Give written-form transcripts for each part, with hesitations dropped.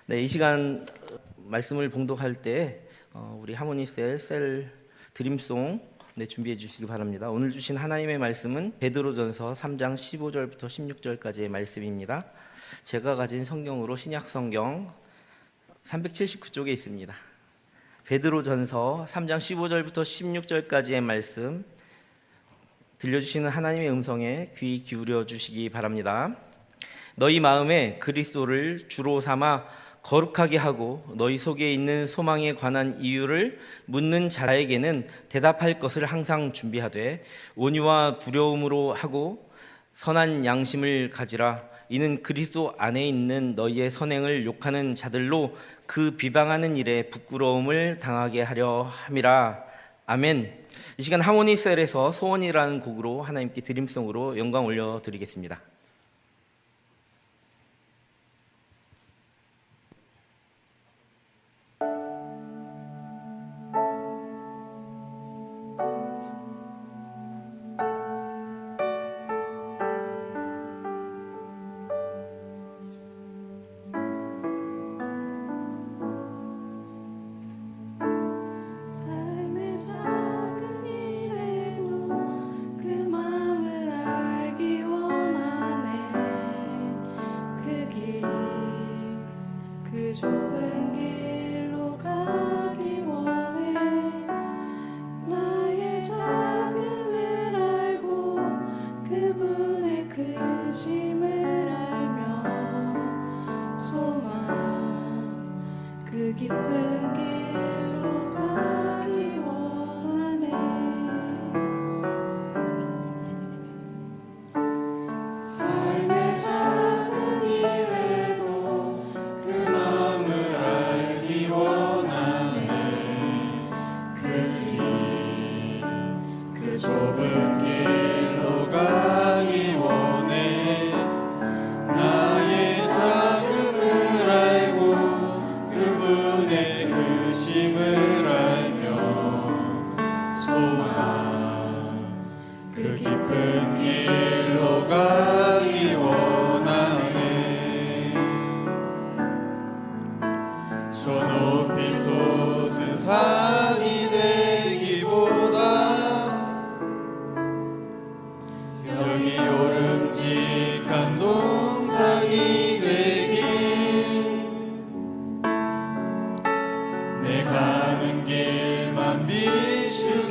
네, 이 시간 말씀을 봉독할 때 우리 하모니셀 드림송 준비해 주시기 바랍니다. 오늘 주신 하나님의 말씀은 베드로전서 3장 15절부터 16절까지의 말씀입니다. 제가 가진 성경으로 신약 성경 379쪽에 있습니다. 베드로전서 3장 15절부터 16절까지의 말씀 들려주시는 하나님의 음성에 귀 기울여 주시기 바랍니다. 너희 마음에 그리스도를 주로 삼아 거룩하게 하고 너희 속에 있는 소망에 관한 이유를 묻는 자에게는 대답할 것을 항상 준비하되 온유와 두려움으로 하고 선한 양심을 가지라. 이는 그리스도 안에 있는 너희의 선행을 욕하는 자들로 그 비방하는 일에 부끄러움을 당하게 하려 함이라. 아멘. 이 시간 하모니셀에서 소원이라는 곡으로 하나님께 드림송으로 영광 올려드리겠습니다. 깊은 길로 가기 원하네. 삶의 작은 일에도 그 마음을 알기 원하네. 그 좁은 길로 가기 원해. 나의 작음을 알고 그분의 심을 알며 소망 그 깊은 길로 가기 원하네. 저 높이 솟은 산이 되기보다 여기 오름직한 동산이 되길. 내 가는 길만 비추기보다는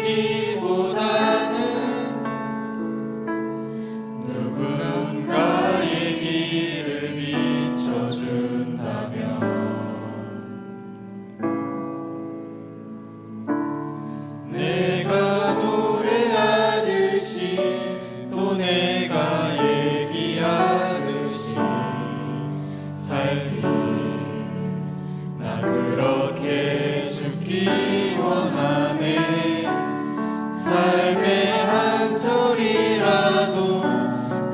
누군가의 길을 비춰준다면 내가 노래하듯이 또 내가 얘기하듯이 살기 나 그렇게 죽기 원하네. 삶의 한 절이라도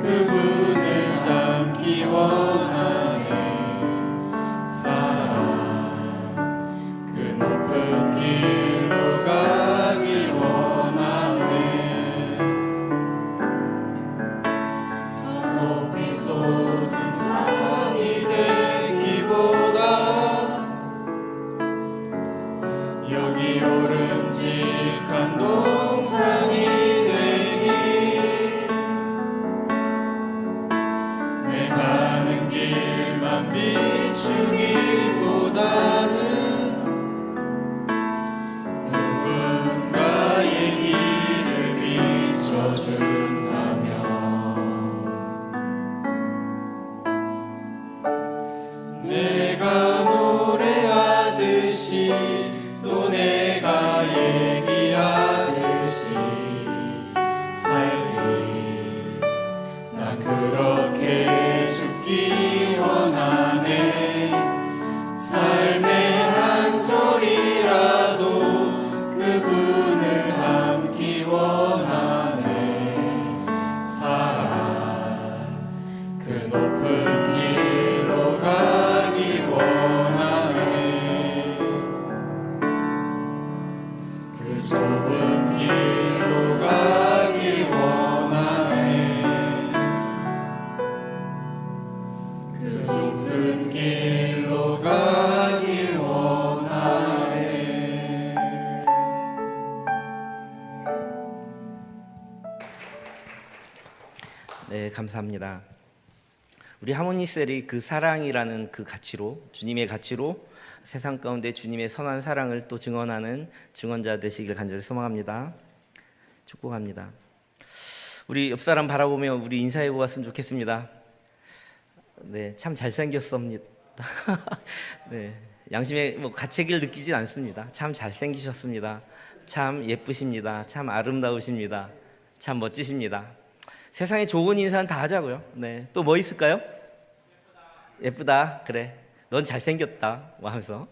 그분을 닮기 원하네. 사랑 그 높은 길로 가기 원하네. 저 높이 솟은 산이 되기보다 여기 오름직한 동산이 되길. 내 가는 길만 비추기보다는 누군가의 길을 비춰준다면 내가 노래하듯이 또 내가 얘기하듯이 살기 난 그렇게 죽기 원하네. 삶의 한 절이라도 그분을 닮기 원하네. 사랑 그 높은 길로 가기 원하네. 그 좁은 길로 가기 원하네. 그 좁은 길로 가기 네, 감사합니다. 우리 하모니셀이 그 사랑이라는 그 가치로, 주님의 가치로 세상 가운데 주님의 선한 사랑을 또 증언하는 증언자 되시길 간절히 소망합니다. 축복합니다. 우리 옆 사람 바라보며 우리 인사해 보았으면 좋겠습니다. 네, 참 잘생겼습니다. 네, 양심의 가책을 느끼진 않습니다. 참 잘생기셨습니다. 참 예쁘십니다. 참 아름다우십니다. 참 멋지십니다. 세상에 좋은 인사는 다 하자고요. 네, 또 뭐 있을까요? 예쁘다. 그래, 넌 잘생겼다. 뭐 하면서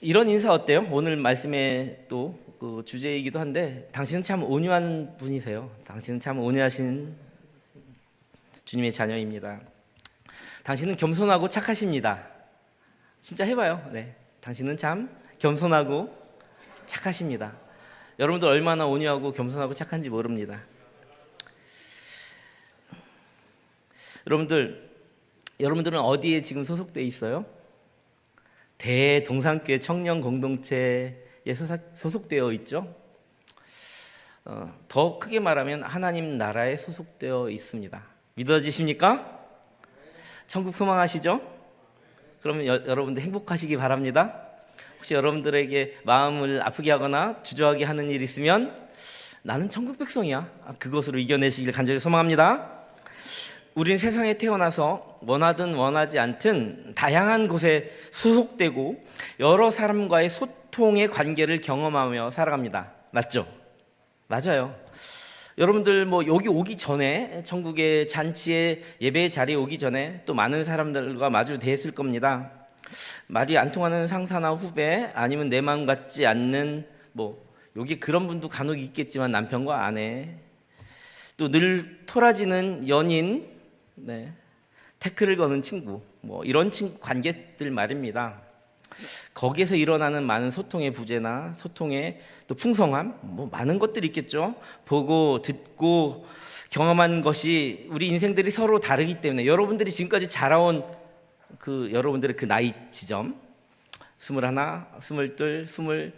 이런 인사 어때요? 오늘 말씀의 또 그 주제이기도 한데, 당신은 참 온유한 분이세요. 당신은 참 온유하신 주님의 자녀입니다. 당신은 겸손하고 착하십니다. 진짜 해봐요. 네, 당신은 참 겸손하고 착하십니다. 여러분들 얼마나 온유하고 겸손하고 착한지 모릅니다. 여러분들은 어디에 지금 소속돼 있어요? 대동산교회 청년 공동체에 소속되어 있죠. 더 크게 말하면 하나님 나라에 소속되어 있습니다. 믿어지십니까? 천국 소망하시죠? 그러면 여러분들 행복하시기 바랍니다. 혹시 여러분들에게 마음을 아프게 하거나 주저하게 하는 일이 있으면 나는 천국 백성이야, 그것으로 이겨내시길 간절히 소망합니다. 우린 세상에 태어나서 원하든 원하지 않든 다양한 곳에 소속되고 여러 사람과의 소통의 관계를 경험하며 살아갑니다. 맞죠? 맞아요. 여러분들 여기 오기 전에, 천국의 잔치에 예배 자리에 오기 전에 또 많은 사람들과 마주대했을 겁니다. 말이 안 통하는 상사나 후배, 아니면 내 마음 같지 않는 여기 그런 분도 간혹 있겠지만 남편과 아내, 또 늘 토라지는 연인, 네, 태클을 거는 친구, 이런 관계들 말입니다. 거기에서 일어나는 많은 소통의 부재나 소통의 또 풍성함, 많은 것들이 있겠죠. 보고 듣고 경험한 것이 우리 인생들이 서로 다르기 때문에 여러분들이 지금까지 자라온 여러분들의 그 나이 지점, 21, 22, 20,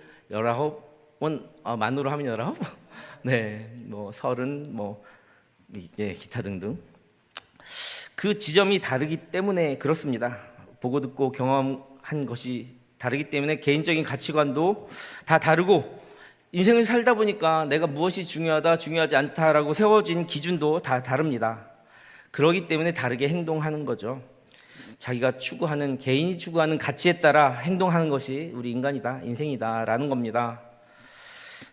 19은 만으로 하면 19? 네, 30, 기타 등등. 그 지점이 다르기 때문에 그렇습니다. 보고 듣고 경험한 것이 다르기 때문에 개인적인 가치관도 다 다르고, 인생을 살다 보니까 내가 무엇이 중요하다, 중요하지 않다라고 세워진 기준도 다 다릅니다. 그러기 때문에 다르게 행동하는 거죠. 자기가 추구하는, 개인이 추구하는 가치에 따라 행동하는 것이 우리 인간이다, 인생이다라는 겁니다.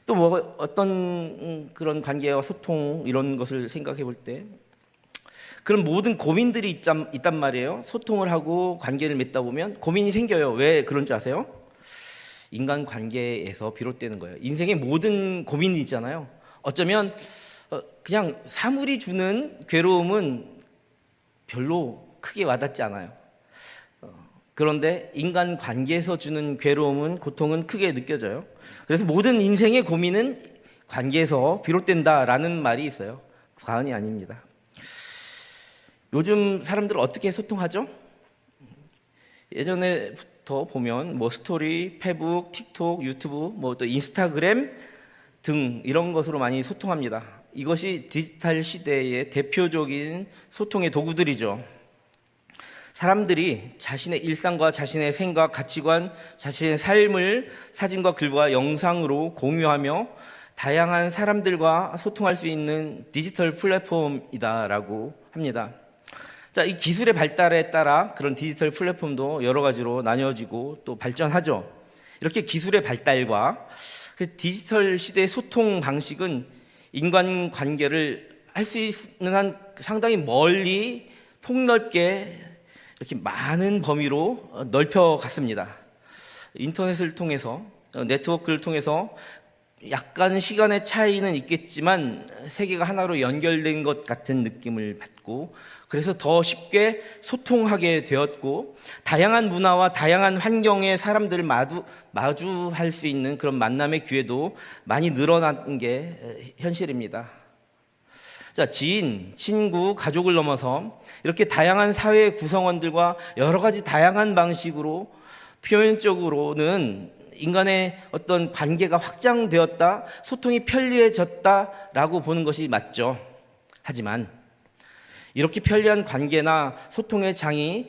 또 어떤 그런 관계와 소통, 이런 것을 생각해 볼 때 그런 모든 고민들이 있단 말이에요. 소통을 하고 관계를 맺다 보면 고민이 생겨요. 왜 그런 줄 아세요? 인간 관계에서 비롯되는 거예요. 인생의 모든 고민이 있잖아요. 어쩌면 그냥 사물이 주는 괴로움은 별로 크게 와닿지 않아요. 그런데 인간 관계에서 주는 괴로움은, 고통은 크게 느껴져요. 그래서 모든 인생의 고민은 관계에서 비롯된다라는 말이 있어요. 과언이 아닙니다. 요즘 사람들은 어떻게 소통하죠? 예전에부터 보면 스토리, 페북, 틱톡, 유튜브, 또 인스타그램 등 이런 것으로 많이 소통합니다. 이것이 디지털 시대의 대표적인 소통의 도구들이죠. 사람들이 자신의 일상과 자신의 생각, 가치관, 자신의 삶을 사진과 글과 영상으로 공유하며 다양한 사람들과 소통할 수 있는 디지털 플랫폼이다라고 합니다. 자, 이 기술의 발달에 따라 그런 디지털 플랫폼도 여러 가지로 나뉘어지고 또 발전하죠. 이렇게 기술의 발달과 그 디지털 시대의 소통 방식은 인간 관계를 할 수 있는 한 상당히 멀리 폭넓게 이렇게 많은 범위로 넓혀갔습니다. 인터넷을 통해서, 네트워크를 통해서 약간 시간의 차이는 있겠지만 세계가 하나로 연결된 것 같은 느낌을 받고, 그래서 더 쉽게 소통하게 되었고, 다양한 문화와 다양한 환경의 사람들을 마주할 수 있는 그런 만남의 기회도 많이 늘어난 게 현실입니다. 자, 지인, 친구, 가족을 넘어서 이렇게 다양한 사회 구성원들과 여러 가지 다양한 방식으로 표면적으로는 인간의 어떤 관계가 확장되었다, 소통이 편리해졌다라고 보는 것이 맞죠. 하지만 이렇게 편리한 관계나 소통의 장이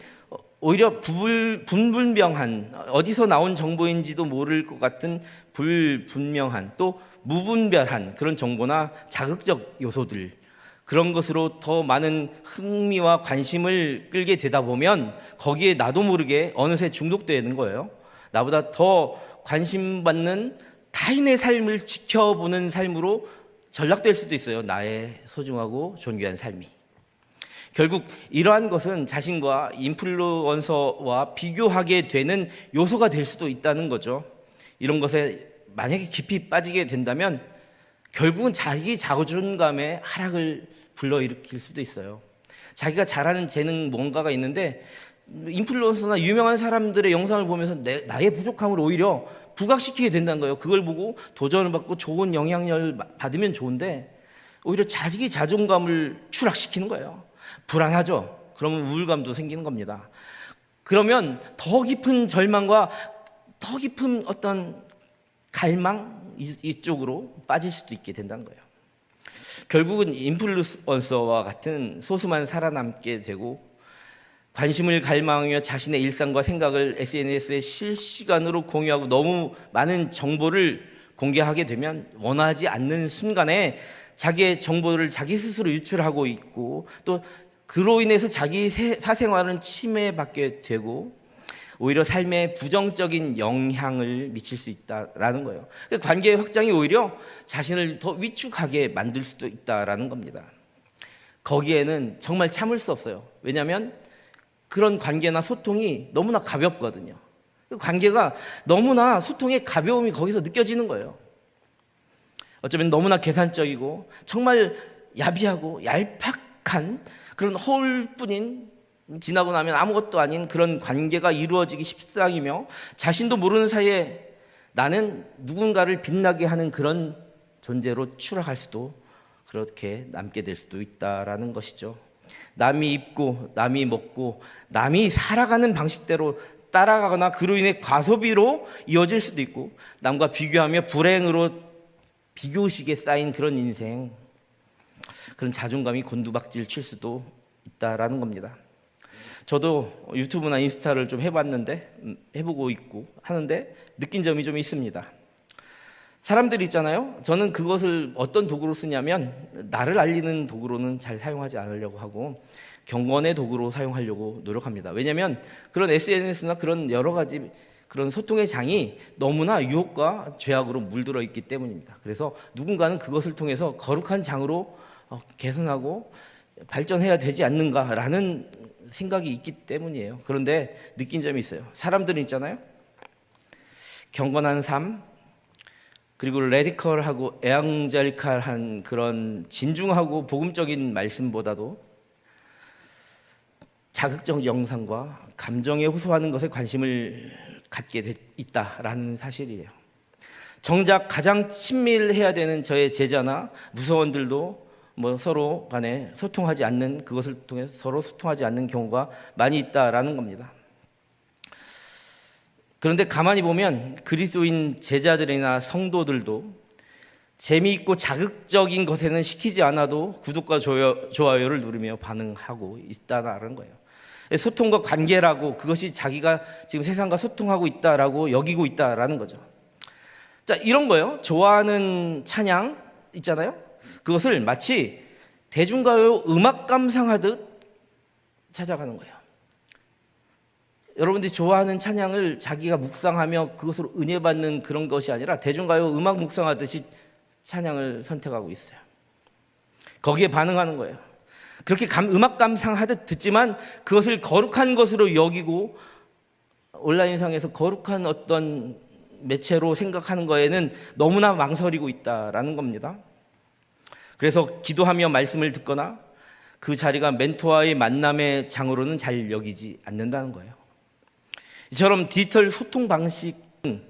오히려 분분명한, 어디서 나온 정보인지도 모를 것 같은 불분명한, 또 무분별한 그런 정보나 자극적 요소들, 그런 것으로 더 많은 흥미와 관심을 끌게 되다 보면 거기에 나도 모르게 어느새 중독되는 거예요. 나보다 더 관심받는 타인의 삶을 지켜보는 삶으로 전락될 수도 있어요. 나의 소중하고 존귀한 삶이. 결국 이러한 것은 자신과 인플루언서와 비교하게 되는 요소가 될 수도 있다는 거죠. 이런 것에 만약에 깊이 빠지게 된다면 결국은 자기 자존감의 하락을 불러일으킬 수도 있어요. 자기가 잘하는 재능 뭔가가 있는데 인플루언서나 유명한 사람들의 영상을 보면서 나의 부족함을 오히려 부각시키게 된다는 거예요. 그걸 보고 도전을 받고 좋은 영향력을 받으면 좋은데 오히려 자기 자존감을 추락시키는 거예요. 불안하죠. 그러면 우울감도 생기는 겁니다. 그러면 더 깊은 절망과 더 깊은 어떤 갈망 이쪽으로 빠질 수도 있게 된다는 거예요. 결국은 인플루언서와 같은 소수만 살아남게 되고 관심을 갈망하며 자신의 일상과 생각을 SNS에 실시간으로 공유하고 너무 많은 정보를 공개하게 되면 원하지 않는 순간에 자기의 정보를 자기 스스로 유출하고 있고 또 그로 인해서 자기 사생활은 침해받게 되고 오히려 삶에 부정적인 영향을 미칠 수 있다라는 거예요. 관계의 확장이 오히려 자신을 더 위축하게 만들 수도 있다라는 겁니다. 거기에는 정말 참을 수 없어요. 왜냐하면 그런 관계나 소통이 너무나 가볍거든요. 관계가 너무나 소통의 가벼움이 거기서 느껴지는 거예요. 어쩌면 너무나 계산적이고 정말 야비하고 얄팍한 그런 허울뿐인 지나고 나면 아무것도 아닌 그런 관계가 이루어지기 십상이며 자신도 모르는 사이에 나는 누군가를 빛나게 하는 그런 존재로 추락할 수도 그렇게 남게 될 수도 있다라는 것이죠. 남이 입고 남이 먹고 남이 살아가는 방식대로 따라가거나 그로 인해 과소비로 이어질 수도 있고 남과 비교하며 불행으로 비교의식에 쌓인 그런 인생, 그런 자존감이 곤두박질 칠 수도 있다라는 겁니다. 저도 유튜브나 인스타를 좀 해보고 있고 하는데 느낀 점이 좀 있습니다. 사람들이 있잖아요. 저는 그것을 어떤 도구로 쓰냐면 나를 알리는 도구로는 잘 사용하지 않으려고 하고 경건의 도구로 사용하려고 노력합니다. 왜냐하면 그런 SNS나 그런 여러 가지 그런 소통의 장이 너무나 유혹과 죄악으로 물들어 있기 때문입니다. 그래서 누군가는 그것을 통해서 거룩한 장으로 개선하고 발전해야 되지 않는가라는 생각이 있기 때문이에요. 그런데 느낀 점이 있어요. 사람들은 있잖아요. 경건한 삶, 그리고 레디컬하고 에앙젤칼한 그런 진중하고 복음적인 말씀보다도 자극적 영상과 감정에 호소하는 것에 관심을 갖게 있다라는 사실이에요. 정작 가장 친밀해야 되는 저의 제자나 무서원들도 서로 간에 소통하지 않는, 그것을 통해 서로 소통하지 않는 경우가 많이 있다라는 겁니다. 그런데 가만히 보면 그리스도인 제자들이나 성도들도 재미있고 자극적인 것에는 시키지 않아도 구독과 좋아요를 누르며 반응하고 있다는 거예요. 소통과 관계라고 그것이 자기가 지금 세상과 소통하고 있다라고 여기고 있다라는 거죠. 자, 이런 거예요. 좋아하는 찬양 있잖아요. 그것을 마치 대중가요 음악 감상하듯 찾아가는 거예요. 여러분들이 좋아하는 찬양을 자기가 묵상하며 그것으로 은혜 받는 그런 것이 아니라 대중가요 음악 묵상하듯이 찬양을 선택하고 있어요. 거기에 반응하는 거예요. 그렇게 음악 감상하듯 듣지만 그것을 거룩한 것으로 여기고 온라인상에서 거룩한 어떤 매체로 생각하는 거에는 너무나 망설이고 있다라는 겁니다. 그래서 기도하며 말씀을 듣거나 그 자리가 멘토와의 만남의 장으로는 잘 여기지 않는다는 거예요. 이처럼 디지털 소통 방식은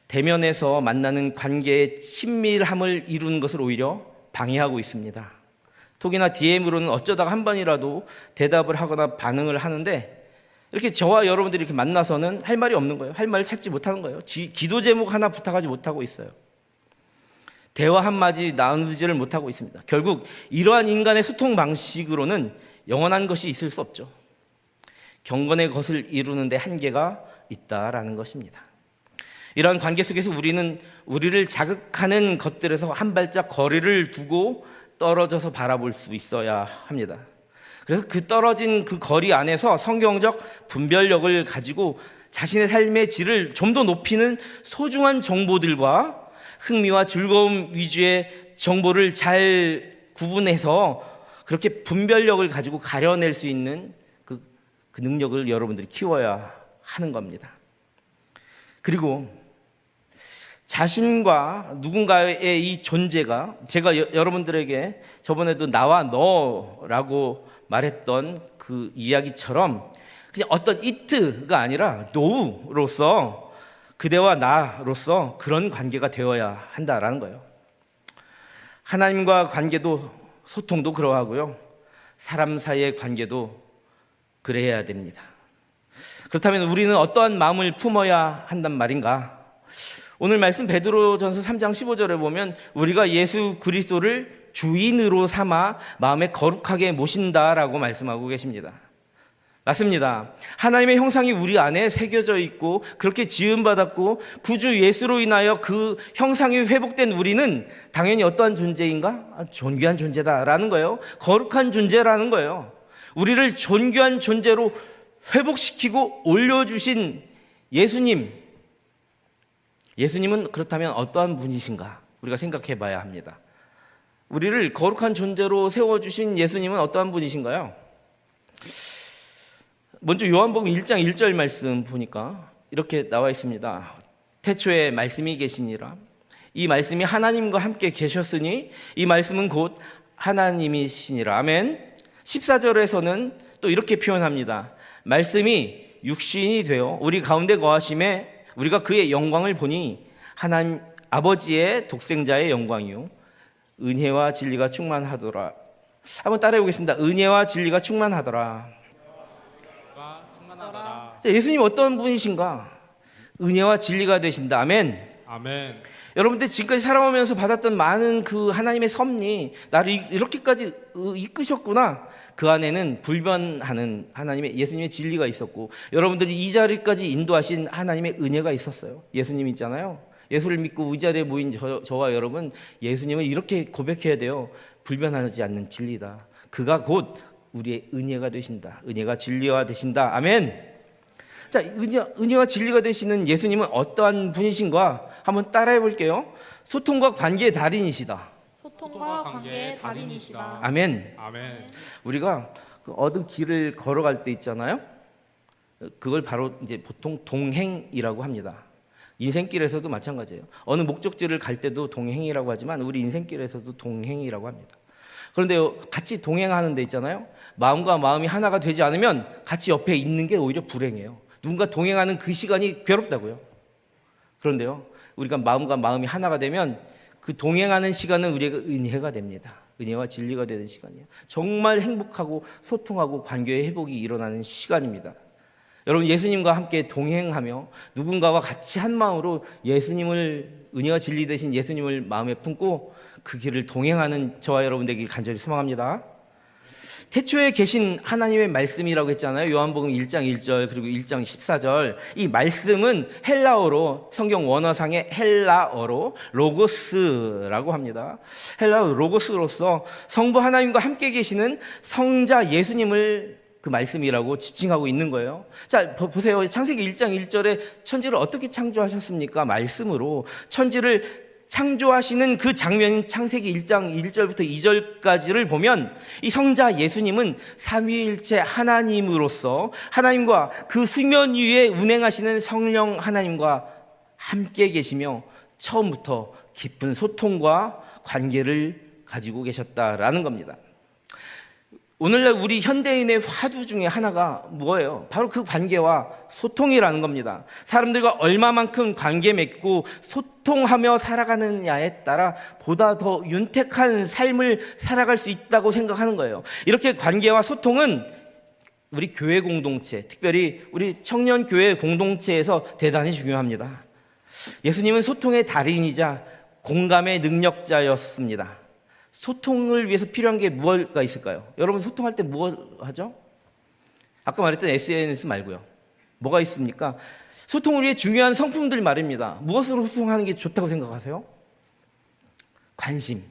대면에서 만나는 관계의 친밀함을 이루는 것을 오히려 방해하고 있습니다. 톡이나 DM으로는 어쩌다가 한 번이라도 대답을 하거나 반응을 하는데 이렇게 저와 여러분들이 이렇게 만나서는 할 말이 없는 거예요. 할 말을 찾지 못하는 거예요. 기도 제목 하나 부탁하지 못하고 있어요. 대화 한마디 나누지를 못하고 있습니다. 결국 이러한 인간의 소통 방식으로는 영원한 것이 있을 수 없죠. 경건의 것을 이루는 데 한계가 있다라는 것입니다. 이러한 관계 속에서 우리는 우리를 자극하는 것들에서 한 발짝 거리를 두고 떨어져서 바라볼 수 있어야 합니다. 그래서 그 떨어진 그 거리 안에서 성경적 분별력을 가지고 자신의 삶의 질을 좀 더 높이는 소중한 정보들과 흥미와 즐거움 위주의 정보를 잘 구분해서 그렇게 분별력을 가지고 가려낼 수 있는 그 능력을 여러분들이 키워야 하는 겁니다. 그리고 자신과 누군가의 이 존재가, 제가 여러분들에게 저번에도 나와 너라고 말했던 그 이야기처럼 그냥 어떤 it가 아니라 노우로서, 그대와 나로서 그런 관계가 되어야 한다라는 거예요. 하나님과 관계도, 소통도 그러하고요, 사람 사이의 관계도 그래야 됩니다. 그렇다면 우리는 어떠한 마음을 품어야 한단 말인가? 오늘 말씀 베드로전서 3장 15절에 보면 우리가 예수 그리스도를 주인으로 삼아 마음에 거룩하게 모신다라고 말씀하고 계십니다. 맞습니다. 하나님의 형상이 우리 안에 새겨져 있고 그렇게 지음받았고 구주 예수로 인하여 그 형상이 회복된 우리는 당연히 어떠한 존재인가? 존귀한 존재다라는 거예요. 거룩한 존재라는 거예요. 우리를 존귀한 존재로 회복시키고 올려주신 예수님은 그렇다면 어떠한 분이신가? 우리가 생각해 봐야 합니다. 우리를 거룩한 존재로 세워주신 예수님은 어떠한 분이신가요? 먼저 요한복음 1장 1절 말씀 보니까 이렇게 나와 있습니다. 태초에 말씀이 계시니라. 이 말씀이 하나님과 함께 계셨으니 이 말씀은 곧 하나님이시니라. 아멘. 14절에서는 또 이렇게 표현합니다. 말씀이 육신이 되어 우리 가운데 거하심에 우리가 그의 영광을 보니 하나님 아버지의 독생자의 영광이요 은혜와 진리가 충만하더라. 한번 따라해 보겠습니다. 은혜와 진리가 충만하더라. 예수님 어떤 분이신가? 은혜와 진리가 되신다. 아멘. 아멘. 여러분들 지금까지 살아오면서 받았던 많은 그 하나님의 섭리, 나를 이렇게까지 이끄셨구나. 그 안에는 불변하는 하나님의, 예수님의 진리가 있었고, 여러분들이 이 자리까지 인도하신 하나님의 은혜가 있었어요. 예수님 있잖아요. 예수를 믿고 이 자리에 모인 저와 여러분, 예수님을 이렇게 고백해야 돼요. 불변하지 않는 진리다. 그가 곧 우리의 은혜가 되신다. 은혜가 진리가 되신다. 아멘. 자, 은혜와 진리가 되시는 예수님은 어떠한 분이신가? 한번 따라해 볼게요. 소통과 관계의 달인이시다. 소통과 관계의 달인이시다. 아멘. 아멘. 우리가 그 얻은 길을 걸어갈 때 있잖아요. 그걸 바로 이제 보통 동행이라고 합니다. 인생길에서도 마찬가지예요. 어느 목적지를 갈 때도 동행이라고 하지만 우리 인생길에서도 동행이라고 합니다. 그런데 같이 동행하는 데 있잖아요. 마음과 마음이 하나가 되지 않으면 같이 옆에 있는 게 오히려 불행해요. 누군가 동행하는 그 시간이 괴롭다고요. 그런데요, 우리가 마음과 마음이 하나가 되면 그 동행하는 시간은 우리에게 은혜가 됩니다. 은혜와 진리가 되는 시간이에요. 정말 행복하고 소통하고 관계의 회복이 일어나는 시간입니다. 여러분, 예수님과 함께 동행하며 누군가와 같이 한 마음으로 예수님을, 은혜와 진리 되신 예수님을 마음에 품고 그 길을 동행하는 저와 여러분 되길 간절히 소망합니다. 태초에 계신 하나님의 말씀이라고 했잖아요. 요한복음 1장 1절 그리고 1장 14절. 이 말씀은 헬라어로, 성경 원어상의 헬라어로 로고스라고 합니다. 헬라어 로고스로서 성부 하나님과 함께 계시는 성자 예수님을 그 말씀이라고 지칭하고 있는 거예요. 자, 보세요. 창세기 1장 1절에 천지를 어떻게 창조하셨습니까? 말씀으로. 천지를 창조하시는 그 장면인 창세기 1장 1절부터 2절까지를 보면 이 성자 예수님은 삼위일체 하나님으로서 하나님과 그 수면 위에 운행하시는 성령 하나님과 함께 계시며 처음부터 깊은 소통과 관계를 가지고 계셨다라는 겁니다. 오늘날 우리 현대인의 화두 중에 하나가 뭐예요? 바로 그 관계와 소통이라는 겁니다. 사람들과 얼마만큼 관계 맺고 소통하며 살아가느냐에 따라 보다 더 윤택한 삶을 살아갈 수 있다고 생각하는 거예요. 이렇게 관계와 소통은 우리 교회 공동체, 특별히 우리 청년 교회 공동체에서 대단히 중요합니다. 예수님은 소통의 달인이자 공감의 능력자였습니다. 소통을 위해서 필요한 게 무엇가 있을까요? 여러분 소통할 때 뭐 하죠? 아까 말했던 SNS 말고요. 뭐가 있습니까? 소통을 위해 중요한 성품들 말입니다. 무엇으로 소통하는 게 좋다고 생각하세요? 관심.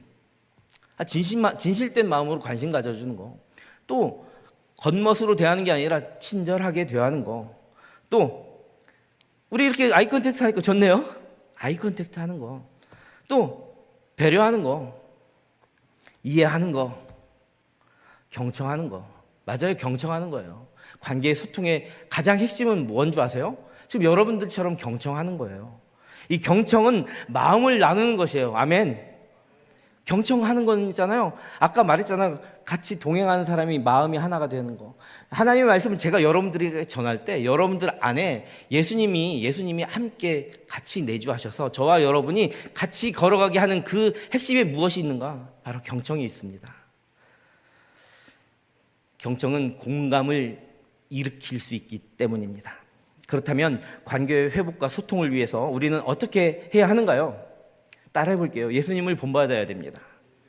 진실된 마음으로 관심 가져주는 거. 또 겉멋으로 대하는 게 아니라 친절하게 대하는 거. 또 우리 이렇게 아이 컨택트 하니까 좋네요. 아이 컨택트 하는 거. 또 배려하는 거. 이해하는 거. 경청하는 거. 맞아요. 경청하는 거예요. 관계의 소통의 가장 핵심은 뭔 줄 아세요? 지금 여러분들처럼 경청하는 거예요. 이 경청은 마음을 나누는 것이에요. 아멘. 경청하는 건 있잖아요. 아까 말했잖아요. 같이 동행하는 사람이 마음이 하나가 되는 거. 하나님의 말씀을 제가 여러분들에게 전할 때 여러분들 안에 예수님이 함께 같이 내주하셔서 저와 여러분이 같이 걸어가게 하는 그 핵심에 무엇이 있는가? 바로 경청이 있습니다. 경청은 공감을 일으킬 수 있기 때문입니다. 그렇다면 관계의 회복과 소통을 위해서 우리는 어떻게 해야 하는가요? 따라해 볼게요. 예수님을 본받아야 됩니다.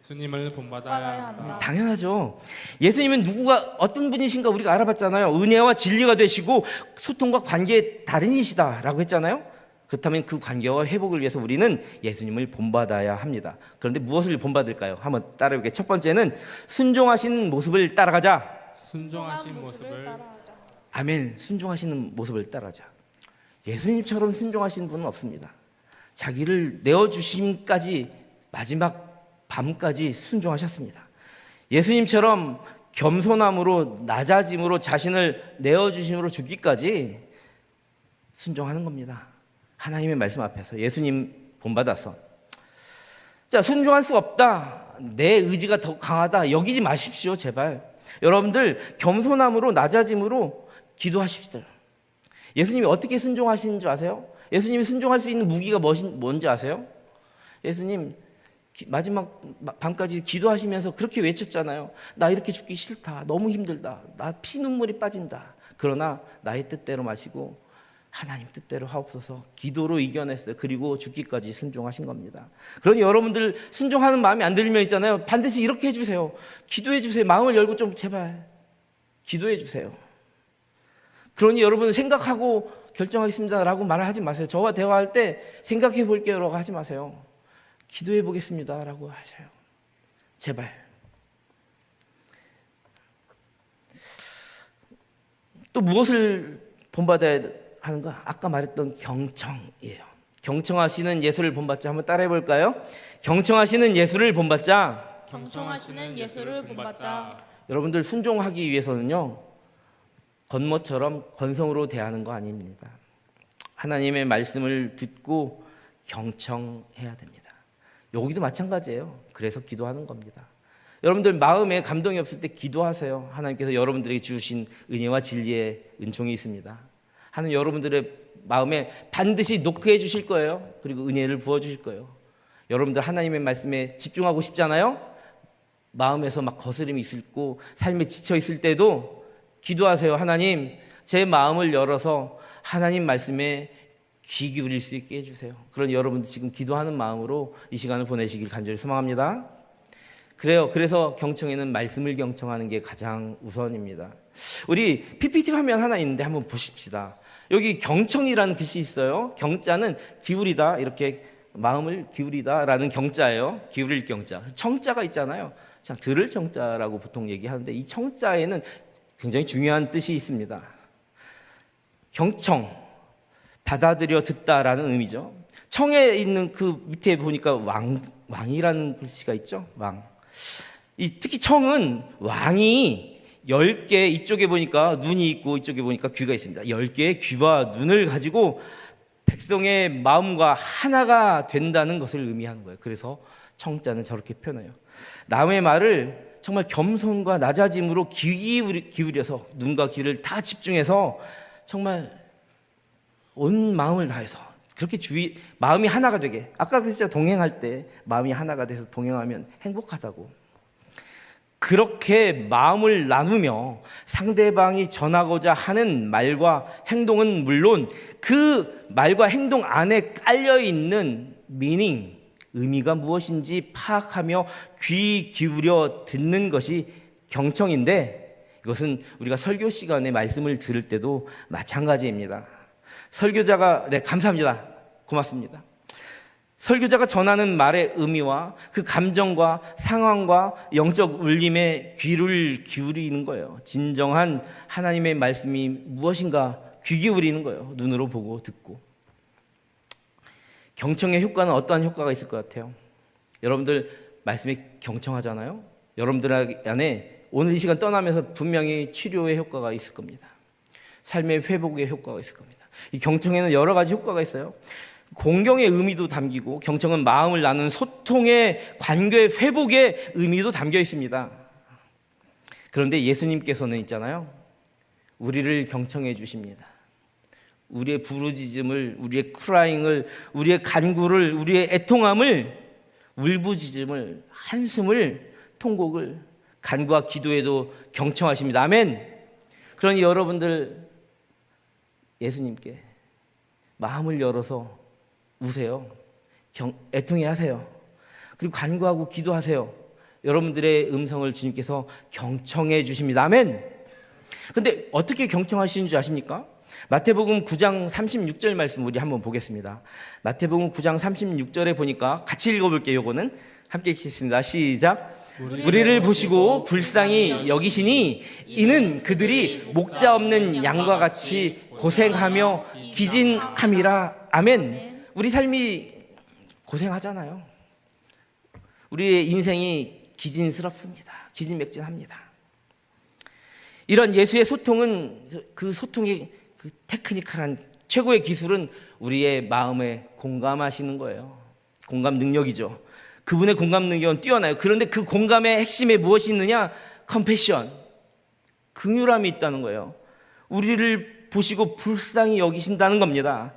주님을 본받아야 한다. 당연하죠. 예수님은 누구가 어떤 분이신가 우리가 알아봤잖아요. 은혜와 진리가 되시고 소통과 관계의 달인이시다라고 했잖아요. 그렇다면 그 관계와 회복을 위해서 우리는 예수님을 본받아야 합니다. 그런데 무엇을 본받을까요? 한번 따라해 볼게요. 첫 번째는 순종하신 모습을 따라가자. 순종하신 모습을 아멘. 순종하시는 모습을 따라가자. 예수님처럼 순종하신 분은 없습니다. 자기를 내어주심까지 마지막 밤까지 순종하셨습니다. 예수님처럼 겸손함으로 낮아짐으로 자신을 내어주심으로 죽기까지 순종하는 겁니다. 하나님의 말씀 앞에서 예수님 본받아서 자, 순종할 수 없다. 내 의지가 더 강하다. 여기지 마십시오. 제발. 여러분들 겸손함으로 낮아짐으로 기도하십시오. 예수님이 어떻게 순종하시는 줄 아세요? 예수님이 순종할 수 있는 무기가 뭔지 아세요? 예수님 마지막 밤까지 기도하시면서 그렇게 외쳤잖아요. 나 이렇게 죽기 싫다. 너무 힘들다. 나 피눈물이 빠진다. 그러나 나의 뜻대로 마시고 하나님 뜻대로 하옵소서 기도로 이겨냈어요. 그리고 죽기까지 순종하신 겁니다. 그러니 여러분들 순종하는 마음이 안 들면 있잖아요. 반드시 이렇게 해주세요. 기도해 주세요. 마음을 열고 좀 제발 기도해 주세요. 그러니 여러분 생각하고 결정하겠습니다라고 말을 하지 마세요. 저와 대화할 때 생각해 볼게요라고 하지 마세요. 기도해 보겠습니다라고 하셔요. 제발. 또 무엇을 본받아야 하는가? 아까 말했던 경청이에요. 경청하시는 예수를 본받자. 한번 따라해 볼까요? 경청하시는 예수를 본받자. 경청하시는 예수를 본받자. 여러분들 순종하기 위해서는요. 겉멋처럼 건성으로 대하는 거 아닙니다. 하나님의 말씀을 듣고 경청해야 됩니다. 여기도 마찬가지예요. 그래서 기도하는 겁니다. 여러분들 마음에 감동이 없을 때 기도하세요. 하나님께서 여러분들에게 주신 은혜와 진리의 은총이 있습니다. 하나님 여러분들의 마음에 반드시 노크해 주실 거예요. 그리고 은혜를 부어 주실 거예요. 여러분들 하나님의 말씀에 집중하고 싶잖아요. 마음에서 막 거스름이 있고 삶에 지쳐 있을 때도 기도하세요. 하나님, 제 마음을 열어서 하나님 말씀에 귀 기울일 수 있게 해주세요. 그런 여러분들 지금 기도하는 마음으로 이 시간을 보내시길 간절히 소망합니다. 그래요. 그래서 경청에는 말씀을 경청하는 게 가장 우선입니다. 우리 PPT 화면 하나 있는데 한번 보십시다. 여기 경청이라는 글씨 있어요. 경자는 기울이다, 이렇게 마음을 기울이다라는 경자예요. 기울일 경자. 청자가 있잖아요. 자, 들을 청자라고 보통 얘기하는데 이 청자에는 굉장히 중요한 뜻이 있습니다. 경청, 받아들여 듣다라는 의미죠. 청에 있는 그 밑에 보니까 왕이라는 글씨가 있죠. 왕. 특히 청은 왕이 10개, 이쪽에 보니까 눈이 있고 이쪽에 보니까 귀가 있습니다. 10개의 귀와 눈을 가지고 백성의 마음과 하나가 된다는 것을 의미하는 거예요. 그래서 청자는 저렇게 표현해요. 남의 말을 정말 겸손과 낮아짐으로 귀 기울여서 눈과 귀를 다 집중해서 정말 온 마음을 다해서 그렇게 마음이 하나가 되게. 아까 그랬죠. 동행할 때 마음이 하나가 돼서 동행하면 행복하다고. 그렇게 마음을 나누며 상대방이 전하고자 하는 말과 행동은 물론 그 말과 행동 안에 깔려있는 미닝, 의미가 무엇인지 파악하며 귀 기울여 듣는 것이 경청인데, 이것은 우리가 설교 시간에 말씀을 들을 때도 마찬가지입니다. 설교자가, 네, 감사합니다. 고맙습니다. 설교자가 전하는 말의 의미와 그 감정과 상황과 영적 울림에 귀를 기울이는 거예요. 진정한 하나님의 말씀이 무엇인가 귀 기울이는 거예요. 눈으로 보고 듣고. 경청의 효과는 어떠한 효과가 있을 것 같아요? 여러분들 말씀에 경청하잖아요. 여러분들 안에 오늘 이 시간 떠나면서 분명히 치료의 효과가 있을 겁니다. 삶의 회복의 효과가 있을 겁니다. 이 경청에는 여러 가지 효과가 있어요. 공경의 의미도 담기고, 경청은 마음을 나누는 소통의 관계 회복의 의미도 담겨 있습니다. 그런데 예수님께서는 있잖아요, 우리를 경청해 주십니다. 우리의 부르짖음을, 우리의 크라잉을, 우리의 간구를, 우리의 애통함을, 울부짖음을, 한숨을, 통곡을, 간구와 기도에도 경청하십니다. 아멘. 그러니 여러분들 예수님께 마음을 열어서 우세요. 애통해 하세요. 그리고 간구하고 기도하세요. 여러분들의 음성을 주님께서 경청해 주십니다. 아멘. 근데 어떻게 경청하시는 줄 아십니까? 마태복음 9장 36절 말씀 우리 한번 보겠습니다. 마태복음 9장 36절에 보니까 같이 읽어볼게요. 요거는 함께 읽겠습니다. 시작. 우리를 보시고 불쌍히 여기시니 이는 그들이 목자 없는 양과 같이 고생하며 기진함이라. 아멘. 우리 삶이 고생하잖아요. 우리의 인생이 기진스럽습니다. 기진맥진합니다. 이런 예수의 소통은, 그 소통의 그 테크니컬한 최고의 기술은 우리의 마음에 공감하시는 거예요. 공감 능력이죠. 그분의 공감 능력은 뛰어나요. 그런데 그 공감의 핵심에 무엇이 있느냐? 컴패션, 긍휼함이 있다는 거예요. 우리를 보시고 불쌍히 여기신다는 겁니다.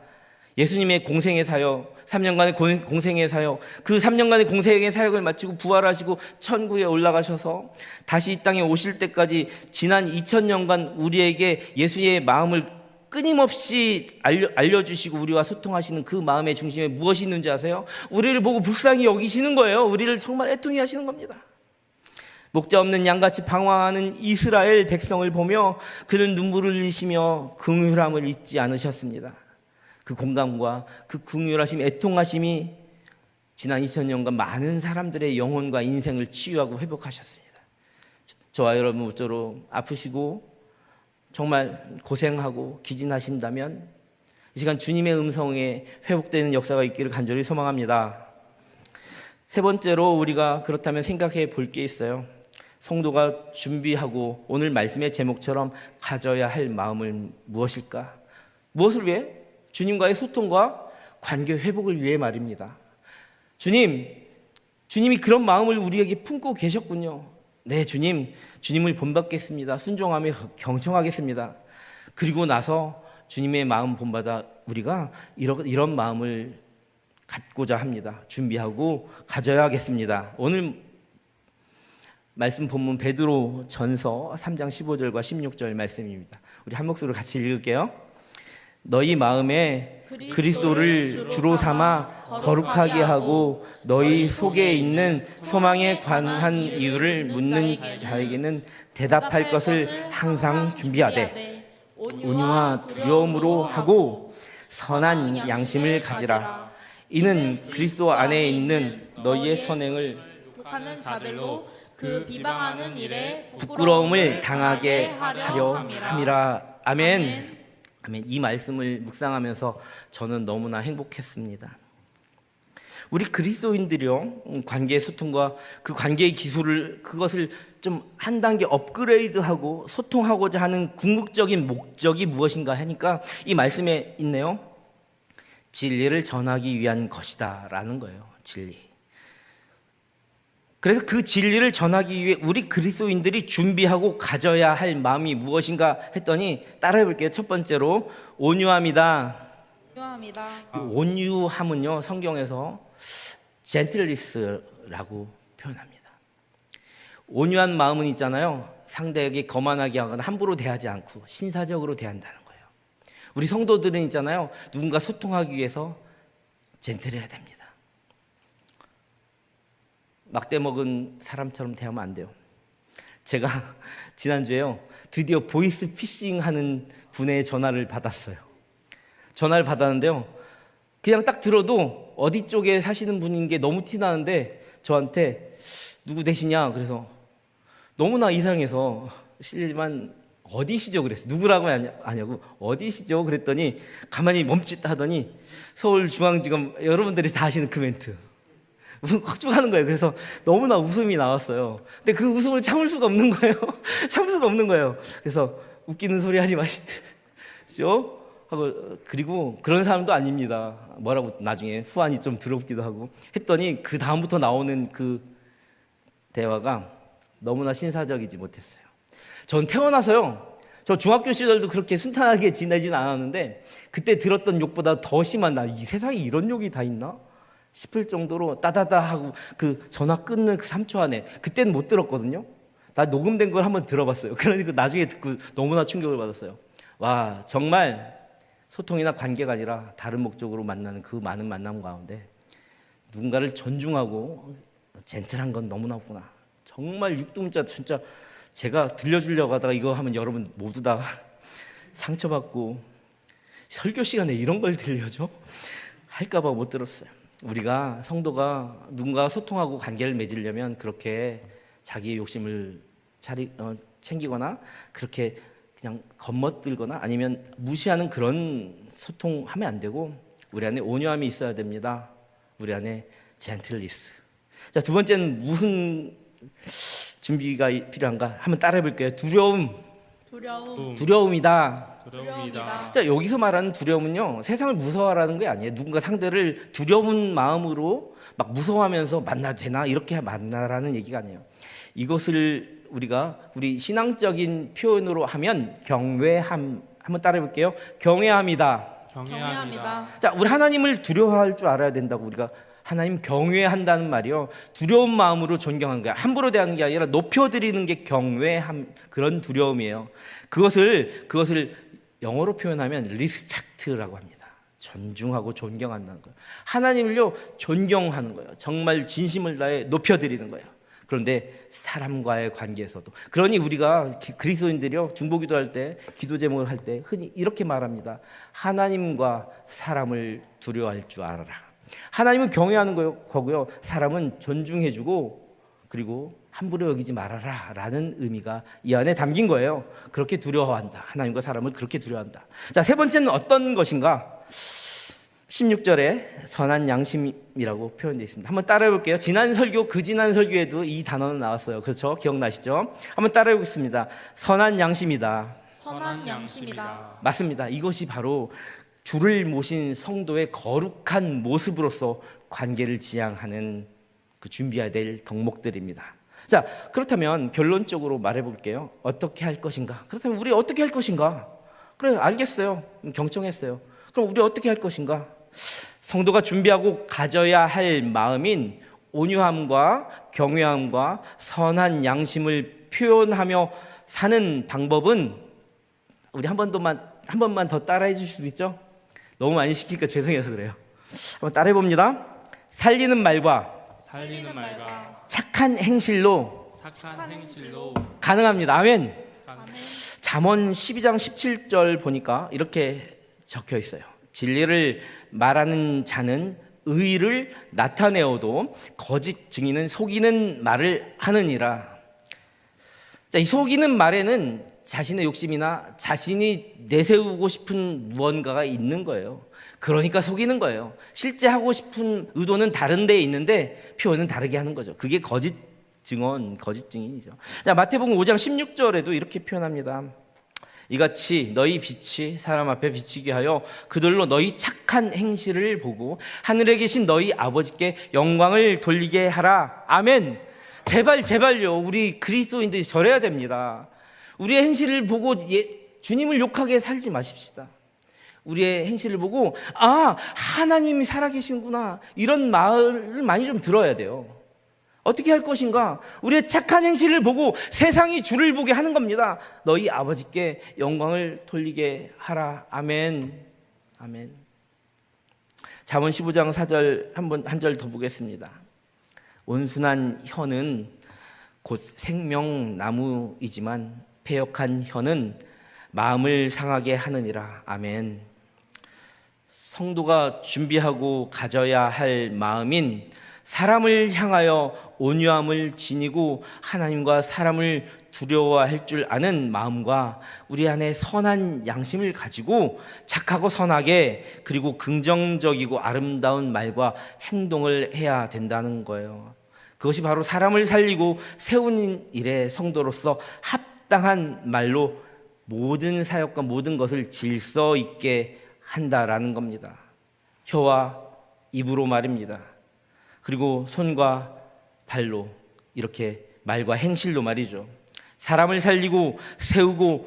예수님의 공생의 사역, 3년간의 공생의 사역, 그 3년간의 공생의 사역을 마치고 부활하시고 천국에 올라가셔서 다시 이 땅에 오실 때까지 지난 2000년간 우리에게 예수의 마음을 끊임없이 알려주시고 우리와 소통하시는 그 마음의 중심에 무엇이 있는지 아세요? 우리를 보고 불쌍히 여기시는 거예요. 우리를 정말 애통히 하시는 겁니다. 목자 없는 양같이 방황하는 이스라엘 백성을 보며 그는 눈물을 흘리시며 긍휼함을 잊지 않으셨습니다. 그 공감과 그 긍휼하심, 애통하심이 지난 2000년간 많은 사람들의 영혼과 인생을 치유하고 회복하셨습니다. 저와 여러분 모쪼록 아프시고 정말 고생하고 기진하신다면 이 시간 주님의 음성에 회복되는 역사가 있기를 간절히 소망합니다. 세 번째로 우리가 그렇다면 생각해 볼 게 있어요. 성도가 준비하고 오늘 말씀의 제목처럼 가져야 할 마음은 무엇일까? 무엇을 위해? 주님과의 소통과 관계 회복을 위해 말입니다. 주님이 그런 마음을 우리에게 품고 계셨군요. 네, 주님을 본받겠습니다. 순종하며 경청하겠습니다. 그리고 나서 주님의 마음 본받아 우리가 이런 마음을 갖고자 합니다. 준비하고 가져야겠습니다. 오늘 말씀 본문 베드로 전서 3장 15절과 16절 말씀입니다. 우리 한 목소리로 같이 읽을게요. 너희 마음에 그리스도를 주로 삼아 거룩하게 하고 너희 속에 있는 소망에 관한 이유를 묻는 자에게는 대답할 것을 항상 준비하되 온유와 두려움으로 하고 선한 양심을 가지라. 이는 그리스도 안에 있는 너희의 선행을 욕하는 자들로 그 비방하는 일에 부끄러움을 당하게 하려 함이라. 아멘. 아멘. 이 말씀을 묵상하면서 저는 너무나 행복했습니다. 우리 그리스도인들이요, 관계 소통과 그 관계의 기술을, 그것을 좀 한 단계 업그레이드하고 소통하고자 하는 궁극적인 목적이 무엇인가 하니까 이 말씀에 있네요. 진리를 전하기 위한 것이다 라는 거예요. 진리. 그래서 그 진리를 전하기 위해 우리 그리스도인들이 준비하고 가져야 할 마음이 무엇인가 했더니 따라해 볼게요. 첫 번째로 온유함이다. 온유함은요, 성경에서 젠틀리스라고 표현합니다. 온유한 마음은 있잖아요, 상대에게 거만하게 하거나 함부로 대하지 않고 신사적으로 대한다는 거예요. 우리 성도들은 있잖아요, 누군가 소통하기 위해서 젠틀해야 됩니다. 막대 먹은 사람처럼 대하면 안 돼요. 제가 지난주에요, 드디어 보이스 피싱 하는 분의 전화를 받았어요. 전화를 받았는데요, 그냥 딱 들어도 어디 쪽에 사시는 분인 게 너무 티나는데 저한테 누구 되시냐 그래서 너무나 이상해서 실례지만 어디시죠? 그랬어요. 누구라고 아냐고 어디시죠? 그랬더니 가만히 멈칫 하더니 서울중앙지검, 여러분들이 다 아시는 그 멘트 확 하는 거예요. 그래서 너무나 웃음이 나왔어요. 근데 그 웃음을 참을 수가 없는 거예요. 참을 수가 없는 거예요. 그래서 웃기는 소리 하지 마시죠 하고, 그리고 그런 사람도 아닙니다. 뭐라고 나중에 후안이 좀 더럽기도 하고 했더니 그 다음부터 나오는 그 대화가 너무나 신사적이지 못했어요. 전 태어나서요, 저 중학교 시절도 그렇게 순탄하게 지내진 않았는데 그때 들었던 욕보다 더 심한, 나 이 세상에 이런 욕이 다 있나 싶을 정도로 따다다 하고 그 전화 끊는 그 3초 안에, 그때는 못 들었거든요. 나 녹음된 걸 한번 들어봤어요. 그러니까 나중에 듣고 너무나 충격을 받았어요. 와, 정말 소통이나 관계가 아니라 다른 목적으로 만나는 그 많은 만남 가운데 누군가를 존중하고 젠틀한 건 너무나 없구나. 정말 육두문자 진짜 제가 들려주려고 하다가 이거 하면 여러분 모두 다 상처받고 설교 시간에 이런 걸 들려줘? 할까 봐 못 들었어요. 우리가 성도가 누군가와 소통하고 관계를 맺으려면 그렇게 자기의 욕심을 챙기거나 그렇게 그냥 겉멋들거나 아니면 무시하는 그런 소통하면 안 되고 우리 안에 온유함이 있어야 됩니다. 우리 안에 젠틀리스. 자, 두 번째는 무슨 준비가 필요한가? 한번 따라해 볼게요. 두려움이다. 자, 여기서 말하는 두려움은요, 세상을 무서워하라는 게 아니에요. 누군가 상대를 두려운 마음으로 막 무서워하면서 만나도 되나 이렇게 만나라는 얘기가 아니에요. 이것을 우리 신앙적인 표현으로 하면 경외함. 한번 따라해 볼게요. 경외함이다. 자, 우리 하나님을 두려워할 줄 알아야 된다고. 우리가 하나님 경외한다는 말이요, 두려운 마음으로 존경하는 거야. 함부로 대하는 게 아니라 높여드리는 게 경외함, 그런 두려움이에요. 그것을 영어로 표현하면 리스펙트라고 합니다. 존중하고 존경한다는 거예요. 하나님을요 존경하는 거예요. 정말 진심을 다해 높여드리는 거예요. 그런데 사람과의 관계에서도, 그러니 우리가 그리스도인들이요 중보기도할 때, 기도 제목을 할 때 흔히 이렇게 말합니다. 하나님과 사람을 두려워할 줄 알아라. 하나님은 경외하는 거고요, 사람은 존중해주고 그리고 함부로 여기지 말아라 라는 의미가 이 안에 담긴 거예요. 그렇게 두려워한다. 하나님과 사람을 그렇게 두려워한다. 자, 세 번째는 어떤 것인가? 16절에 선한 양심이라고 표현되어 있습니다. 한번 따라해 볼게요. 지난 설교에도 이 단어는 나왔어요. 그렇죠? 기억나시죠? 한번 따라해 보겠습니다. 선한 양심이다. 맞습니다. 이것이 바로 주를 모신 성도의 거룩한 모습으로서 관계를 지향하는 그 준비해야 될 덕목들입니다. 자, 그렇다면 결론적으로 말해볼게요. 어떻게 할 것인가? 그렇다면 우리 어떻게 할 것인가? 그래, 알겠어요. 경청했어요. 그럼 우리 어떻게 할 것인가? 성도가 준비하고 가져야 할 마음인 온유함과 경외함과 선한 양심을 표현하며 사는 방법은, 우리 한 번만 더 따라해 주실 수 있죠? 너무 많이 시키니까 죄송해서 그래요. 한번 따라해 봅니다. 살리는 말과 착한 행실로 가능합니다. 아멘. 잠언 12장 17절 보니까 이렇게 적혀 있어요. 진리를 말하는 자는 의를 나타내어도 거짓 증인은 속이는 말을 하느니라. 자, 이 속이는 말에는 자신의 욕심이나 자신이 내세우고 싶은 무언가가 있는 거예요. 그러니까 속이는 거예요. 실제 하고 싶은 의도는 다른 데에 있는데 표현은 다르게 하는 거죠. 그게 거짓 증인이죠. 자, 마태복음 5장 16절에도 이렇게 표현합니다. 이같이 너희 빛이 사람 앞에 비치게 하여 그들로 너희 착한 행실을 보고 하늘에 계신 너희 아버지께 영광을 돌리게 하라. 아멘. 제발요. 우리 그리스도인들이 저래야 됩니다. 우리의 행실을 보고 주님을 욕하게 살지 마십시다. 우리의 행실을 보고 하나님이 살아계시는구나, 이런 말을 많이 좀 들어야 돼요. 어떻게 할 것인가? 우리의 착한 행실을 보고 세상이 주를 보게 하는 겁니다. 너희 아버지께 영광을 돌리게 하라. 아멘. 잠언 15장 4절 한 절 더 보겠습니다. 온순한 혀는 곧 생명나무이지만 패역한 혀는 마음을 상하게 하느니라. 아멘. 성도가 준비하고 가져야 할 마음인 사람을 향하여 온유함을 지니고 하나님과 사람을 두려워할 줄 아는 마음과 우리 안에 선한 양심을 가지고 착하고 선하게 그리고 긍정적이고 아름다운 말과 행동을 해야 된다는 거예요. 그것이 바로 사람을 살리고 세우는 일에 성도로서 합당한 말로 모든 사역과 모든 것을 질서 있게 한다라는 겁니다. 혀와 입으로 말입니다. 그리고 손과 발로, 이렇게 말과 행실로 말이죠. 사람을 살리고 세우고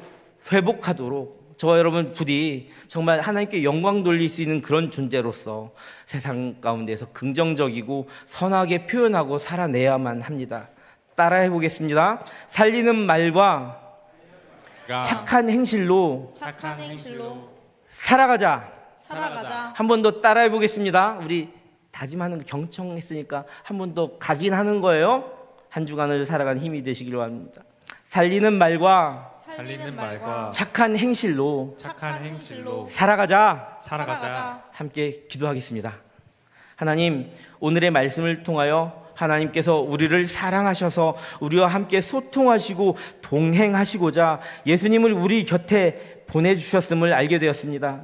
회복하도록 저와 여러분 부디 정말 하나님께 영광 돌릴 수 있는 그런 존재로서 세상 가운데서 긍정적이고 선하게 표현하고 살아내야만 합니다. 따라해 보겠습니다. 살리는 말과 착한 행실로 살아가자. 한 번 더 따라해 보겠습니다. 우리 다짐하는 거 경청했으니까 한 번 더 각인하는 거예요. 한 주간을 살아가는 힘이 되시길 바랍니다. 살리는 말과 착한 행실로 살아가자. 함께 기도하겠습니다. 하나님, 오늘의 말씀을 통하여 하나님께서 우리를 사랑하셔서 우리와 함께 소통하시고 동행하시고자 예수님을 우리 곁에 보내주셨음을 알게 되었습니다.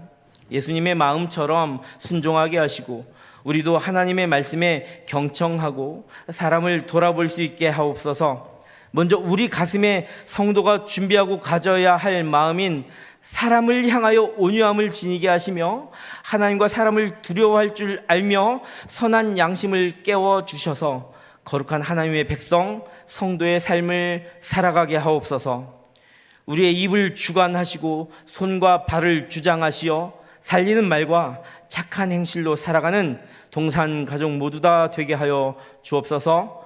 예수님의 마음처럼 순종하게 하시고 우리도 하나님의 말씀에 경청하고 사람을 돌아볼 수 있게 하옵소서. 먼저 우리 가슴에 성도가 준비하고 가져야 할 마음인 사람을 향하여 온유함을 지니게 하시며 하나님과 사람을 두려워할 줄 알며 선한 양심을 깨워주셔서 거룩한 하나님의 백성 성도의 삶을 살아가게 하옵소서. 우리의 입을 주관하시고 손과 발을 주장하시어 살리는 말과 착한 행실로 살아가는 동산 가족 모두 다 되게 하여 주옵소서.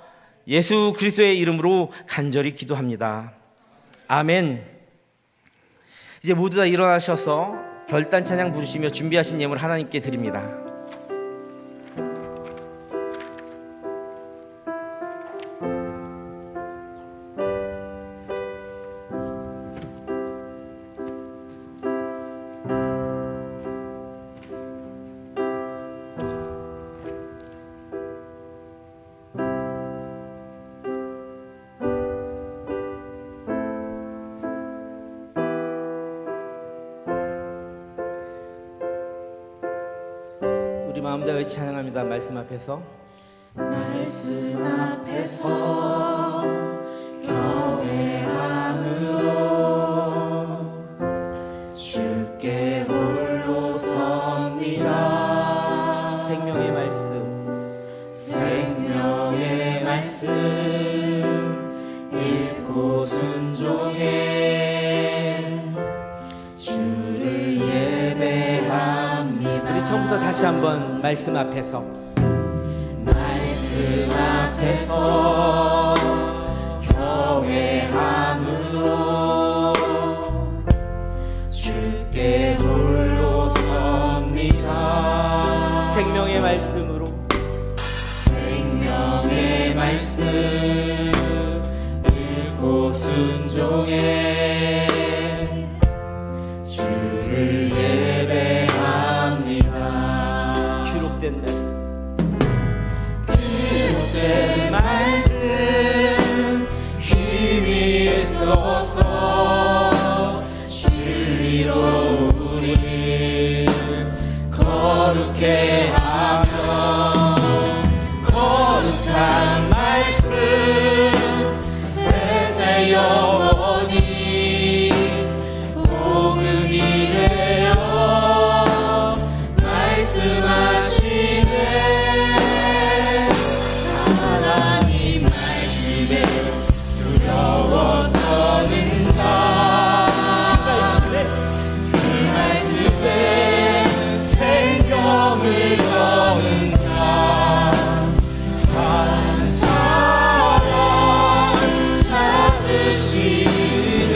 예수 그리스도의 이름으로 간절히 기도합니다. 아멘. 이제 모두 다 일어나셔서 결단 찬양 부르시며 준비하신 예물 하나님께 드립니다. 우리 마음 다해 찬양합니다. 말씀 앞에서 경외함으로 주께 홀로 섭니다. 생명의 말씀 읽고 순종해 주를 예배합니다. 우리 처음부터 다시 한번 말씀 앞에서 경외함으로 주께 홀로 섭니다. 생명의 말씀으로 읽고 순종해 주를 예배합니다. 기록된 말씀 힘이 있어서 진리로 우리 거룩해 하며 거룩한 말씀 세세 영원히 복음이 되어 말씀하시네. 하나님 말씀에 두려워 떠는 자 그 말씀에 생명을 거는 자 한 사람 찾으시네.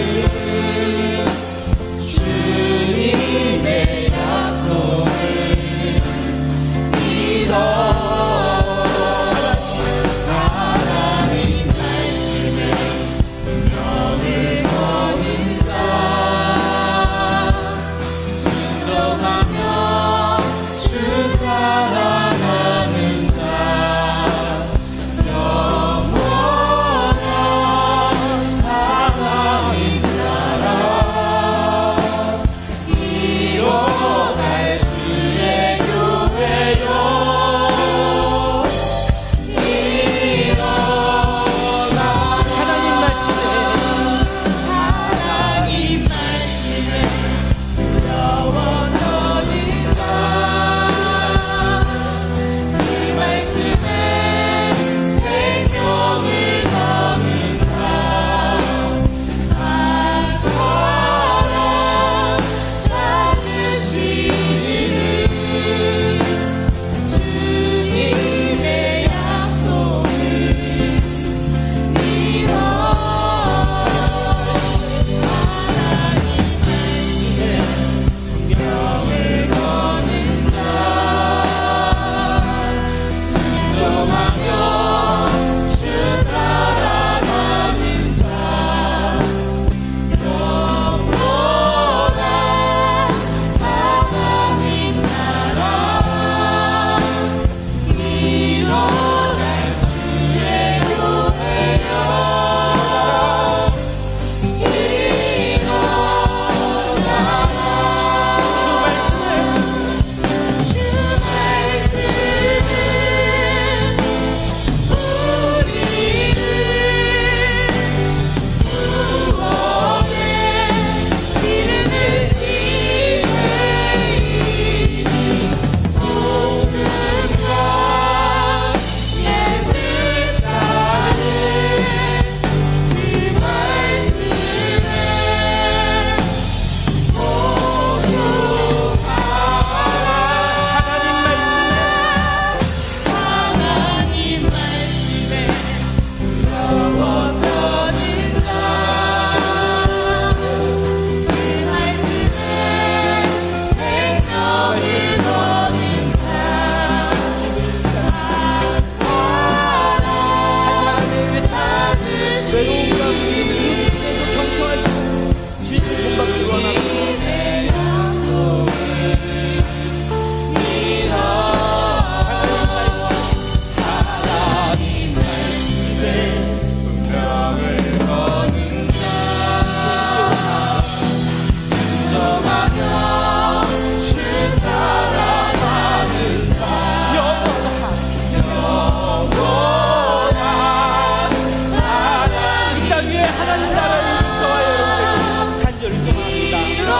따라주는 저와 여러분에게 간절히 소망합니다.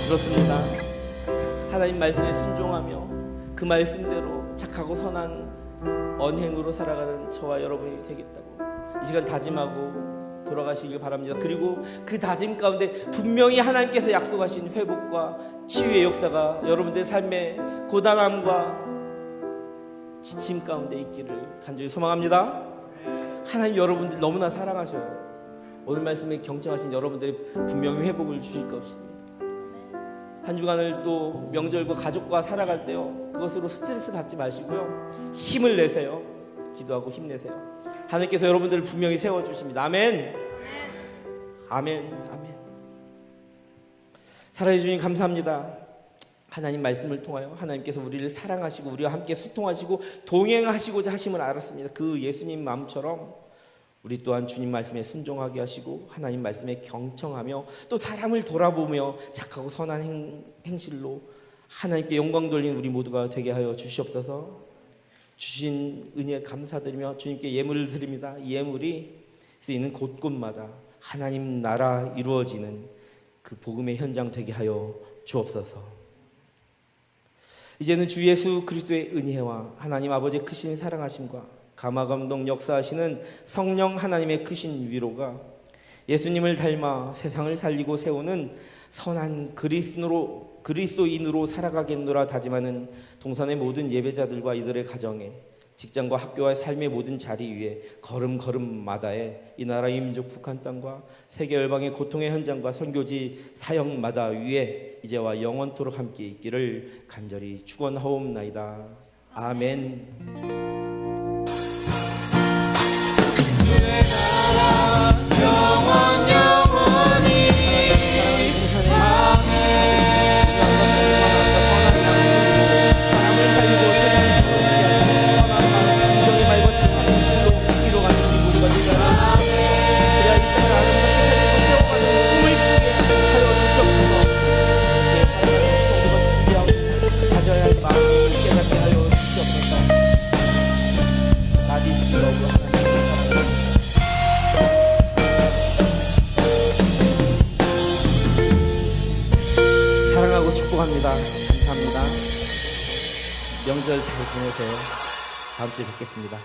그렇습니다. 하나님 말씀에 순종하며 그 말씀대로 착하고 선한 언행으로 살아가는 저와 여러분이 되겠다고 이 시간 다짐하고 돌아가시길 바랍니다. 그리고 그 다짐 가운데 분명히 하나님께서 약속하신 회복과 치유의 역사가 여러분들의 삶의 고단함과 지침 가운데 있기를 간절히 소망합니다. 하나님 여러분들 너무나 사랑하셔요. 오늘 말씀에 경청하신 여러분들이 분명히 회복을 주실 것입니다. 한 주간을 또 명절과 가족과 살아갈 때요, 그것으로 스트레스 받지 마시고요, 힘을 내세요. 기도하고 힘내세요. 하나님께서 여러분들을 분명히 세워주십니다. 아멘. 아멘. 아멘. 사랑해 주님 감사합니다. 하나님 말씀을 통하여 하나님께서 우리를 사랑하시고 우리와 함께 소통하시고 동행하시고자 하심을 알았습니다. 그 예수님 마음처럼 우리 또한 주님 말씀에 순종하게 하시고 하나님 말씀에 경청하며 또 사람을 돌아보며 착하고 선한 행실로 하나님께 영광 돌리는 우리 모두가 되게 하여 주시옵소서. 주신 은혜 감사드리며 주님께 예물을 드립니다. 이 예물이 쓰이는 곳곳마다 하나님 나라 이루어지는 그 복음의 현장 되게 하여 주옵소서. 이제는 주 예수 그리스도의 은혜와 하나님 아버지의 크신 사랑하심과 감화감동 역사하시는 성령 하나님의 크신 위로가 예수님을 닮아 세상을 살리고 세우는 선한 그리스도인으로 살아가겠노라 다짐하는 동산의 모든 예배자들과 이들의 가정에, 직장과 학교와 삶의 모든 자리 위에, 걸음걸음마다에 이 나라 민족 북한 땅과 세계 열방의 고통의 현장과 선교지 사역마다 위에 이제와 영원토록 함께 있기를 간절히 축원하옵나이다. 아멘. 영원 영원히 축복합니다. 감사합니다. 명절 잘 보내세요. 다음 주에 뵙겠습니다.